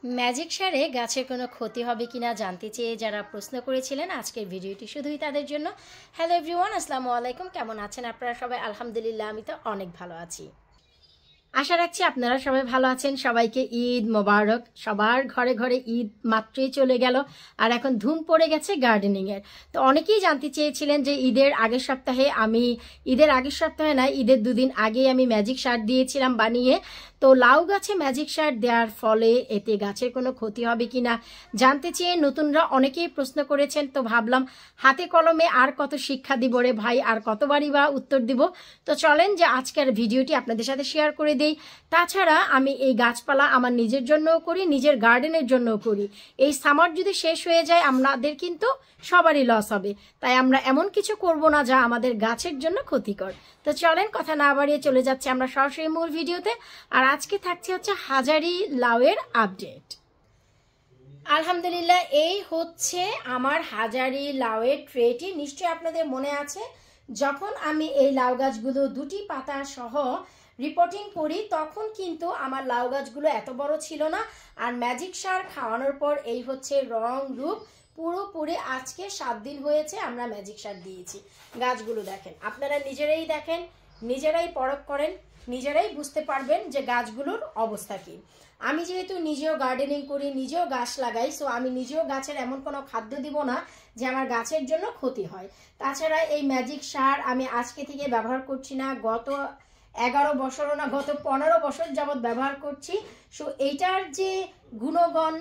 Magic সারে গাছের কোনো ক্ষতি হবে কিনা জানতে চেয়ে যারা প্রশ্ন করেছিলেন, আজকের ভিডিওটি শুধুই তাদের জন্য। হ্যালো এভরিওয়ান, আসসালামু আলাইকুম। কেমন আছেন আপনারা সবাই? আলহামদুলিল্লাহ, আমি তো অনেক ভালো আছি। আশা রাখছি আপনারা সবাই ভালো আছেন। সবাইকে ঈদ মোবারক। সবার ঘরে ঘরে ঈদ মাত্রই চলে গেল, আর এখন ধুম পড়ে গেছে গার্ডেনিংয়ের। তো অনেকেই জানতে চেয়েছিলেন যে ঈদের আগের সপ্তাহে না, ঈদের দুদিন আগে আমি ম্যাজিক সার দিয়েছিলাম বানিয়ে। তো লাউ গাছে ম্যাজিক সার দেওয়ার ফলে এতে গাছের কোনো ক্ষতি হবে কিনা জানতে চেয়ে নতুনরা অনেকেই প্রশ্ন করেছেন। তো ভাবলাম হাতে কলমে আর কত শিক্ষা দিব রে ভাই, আর কতবারই বা উত্তর দিব। তো চলেন যে আজকের ভিডিওটি আপনাদের সাথে শেয়ার করে দেই। তাছাড়া আমি এই গাছপালা আমার নিজের জন্যও করি, নিজের গার্ডেনের জন্যও করি। এই সামার যদি শেষ হয়ে যায় আমাদের কিন্তু সবারই লস হবে, তাই আমরা এমন কিছু করব না যা আমাদের গাছের জন্য ক্ষতিকর। তো চলেন কথা না বাড়িয়ে চলে যাচ্ছে আমরা সরাসরি মূল ভিডিওতে। আর আজকে থাকছে হচ্ছে হাজারি লাউয়ের আপডেট। আলহামদুলিল্লাহ, এই হচ্ছে আমার হাজারি লাউয়ের ট্রেটি। নিশ্চয়ই আপনাদের মনে আছে যখন আমি এই লাউ গাছগুলো দুটি পাতা সহ রিপোর্টিং করি তখন কিন্তু আমার লাউ গাছগুলো এত বড় ছিল না। আর ম্যাজিক সার খাওয়ানোর পর এই হচ্ছে রং রূপ পুরোপুরি। আজকে 7 দিন হয়েছে আমরা ম্যাজিক সার দিয়েছি। গাছগুলো দেখেন, আপনারা নিজেরাই দেখেন, নিজেরাই পরখ করেন, নিজেরাই বুঝতে পারবেন যে গাছগুলোর অবস্থা কী। আমি যেহেতু নিজেও গার্ডেনিং করি, নিজেও গাছ লাগাই, সো আমি নিজেও গাছের এমন কোনো খাদ্য দিব না যে আমার গাছের জন্য ক্ষতি হয়। তাছাড়া এই ম্যাজিক সার আমি আজকে থেকে ব্যবহার করছি না, গত 11 বছরও না, গত 15 বছর যাবৎ ব্যবহার করছি। সো এইটার যে গুণগণ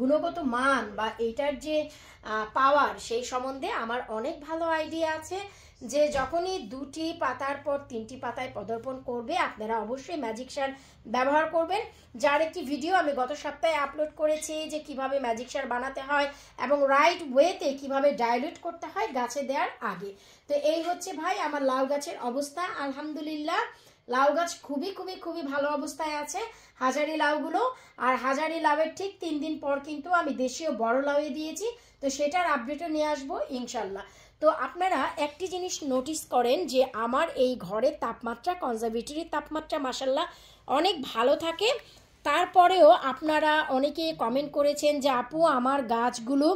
গুণগত মান বা এইটার যে পাওয়ার, সেই সম্বন্ধে আমার অনেক ভালো আইডিয়া আছে। যে যখনই 2টি পাতার পর 3টি পাতায় পদার্পণ করবে আপনারা অবশ্যই ম্যাজিক সার ব্যবহার করবেন। যার একটি ভিডিও আমি গত সপ্তাহে আপলোড করেছি যে কিভাবে ম্যাজিক সার বানাতে হয় এবং রাইট ওয়েতে কিভাবে ডাইলিউট করতে হয় গাছে দেওয়ার আগে। তো এই হচ্ছে ভাই আমার লাউ গাছের অবস্থা। আলহামদুলিল্লাহ, লাউ গাছ খুবই খুবই খুবই ভালো অবস্থায় আছে হাজারি লাউগুলো। আর হাজারি লাউয়ের ঠিক 3 দিন পর কিন্তু আমি দেশীয় বড় লাউয়ে দিয়েছি, তো সেটার আপডেটও নিয়ে আসবো ইনশাল্লাহ। তো আপনারা একটি জিনিস নোটিস করেন যে আমার এই ঘরের তাপমাত্রা, কনজারভেটরির তাপমাত্রা মাশাল্লাহ অনেক ভালো থাকে। তারপরেও আপনারা অনেকে কমেন্ট করেছেন যে আপু আমার গাছগুলো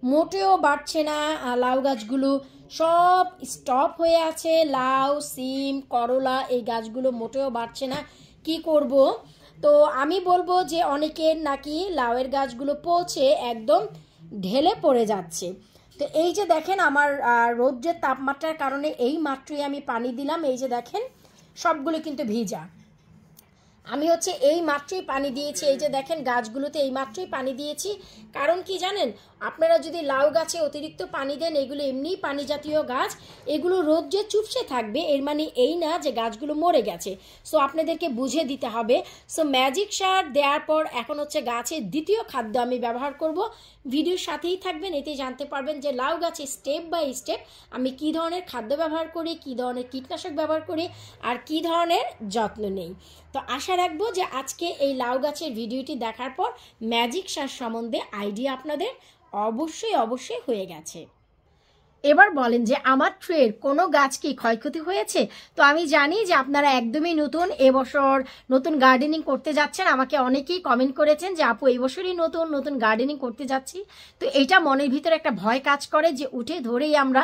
মোটেও বাড়ছে না, লাউ গাছগুলো সব স্টপ হয়ে আছে, লাউ, সিম, করলা এই গাছগুলো মোটেও বাড়ছে না, কি করব? তো আমি বলবো যে অনেকের নাকি লাউয়ের গাছগুলো পচে একদম ঢেলে পড়ে যাচ্ছে। তো এই যে দেখেন আমার রৌদ্রের তাপমাত্রার কারণে এই মাত্রই আমি পানি দিলাম, এই যে দেখেন সবগুলো কিন্তু ভিজা। আমি হচ্ছে এই মাত্রই পানি দিয়েছি, এই যে দেখেন গাছগুলোতে এই মাত্রই পানি দিয়েছি। কারণ কি জানেন, আপনারা যদি লাউ গাছে অতিরিক্ত পানি দেন, এগুলো এমনি পানি জাতীয় গাছ, এগুলো রোদ্রে চুপসে থাকবে, এর মানে এই না যে গাছগুলো মরে গেছে। সো আপনাদেরকে বুঝে দিতে হবে। সো ম্যাজিক সার দেওয়ার পর এখন হচ্ছে গাছের দ্বিতীয় খাদ্য আমি ব্যবহার করব। ভিডিওর সাথেই থাকবেন, এতে জানতে পারবেন যে লাউ গাছে স্টেপ বাই স্টেপ আমি কী ধরনের খাদ্য ব্যবহার করি, কী ধরনের কীটনাশক ব্যবহার করি আর কী ধরনের যত্ন নেই। তো আশা রাখবো যে আজকে এই লাউ গাছের ভিডিওটি দেখার পর ম্যাজিক সার সম্বন্ধে আইডিয়া আপনাদের অবশ্যই অবশ্যই হয়ে গেছে। এবার বলেন যে আমার ট্রের কোনো গাছ কি ক্ষয়ক্ষতি হয়েছে? তো আমি জানি যে আপনারা একদমই নতুন, এবছর নতুন গার্ডেনিং করতে যাচ্ছেন। আমাকে অনেকেই কমেন্ট করেছেন যে আপু এই বছরই নতুন গার্ডেনিং করতে যাচ্ছি। তো এটা মনের ভিতরে একটা ভয় কাজ করে যে উঠে ধরেই আমরা,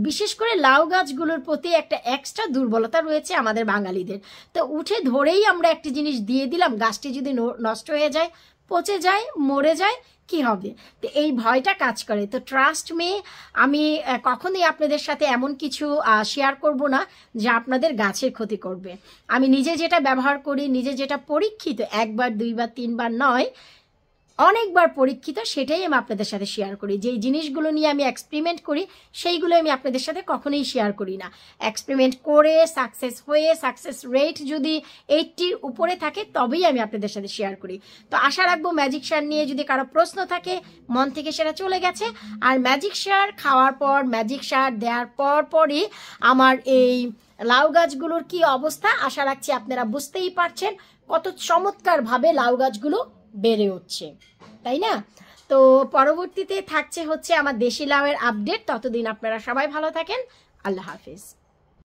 বিশেষ করে লাউ গাছগুলোর প্রতি একটা এক্সট্রা দুর্বলতা রয়েছে আমাদের বাঙালিদের। তো উঠে ধরেই আমরা একটি জিনিস দিয়ে দিলাম, গাছটি যদি নষ্ট হয়ে যায়, পচে যায়, মরে যায়, কি হবে? তো এই ভয়টা কাজ করে। তো ট্রাস্ট মি, আমি কখনোই আপনাদের সাথে এমন কিছু শেয়ার করব না যা আপনাদের গাছের ক্ষতি করবে। আমি নিজে যেটা ব্যবহার করি, নিজে যেটা পরীক্ষিত, 1 বার 2 বার 3 বার নয়, অনেকবার পরীক্ষিত, সেটাই আমি আপনাদের সাথে শেয়ার করি। যেই জিনিসগুলো নিয়ে আমি এক্সপেরিমেন্ট করি সেইগুলো আমি আপনাদের সাথে কখনোই শেয়ার করি না। এক্সপেরিমেন্ট করে সাকসেস রেট যদি 80-র উপরে থাকে তবেই আমি আপনাদের সাথে শেয়ার করি। তো আশা রাখবো ম্যাজিক সার নিয়ে যদি কারো প্রশ্ন থাকে মন থেকে সেটা চলে গেছে। আর ম্যাজিক সার খাওয়ার পর, ম্যাজিক সার দেওয়ার পরই আমার এই লাউ গাছগুলোর কি অবস্থা, আশা রাখছি আপনারা বুঝতেই পারছেন কত চমৎকারভাবে লাউ গাছগুলো বেড়ে উঠছে, তাই না? তো পরবর্তীতে থাকছে হচ্ছে আমার দেশি লাউয়ের আপডেট। ততদিন আপনারা সবাই ভালো থাকেন। আল্লাহ হাফিজ।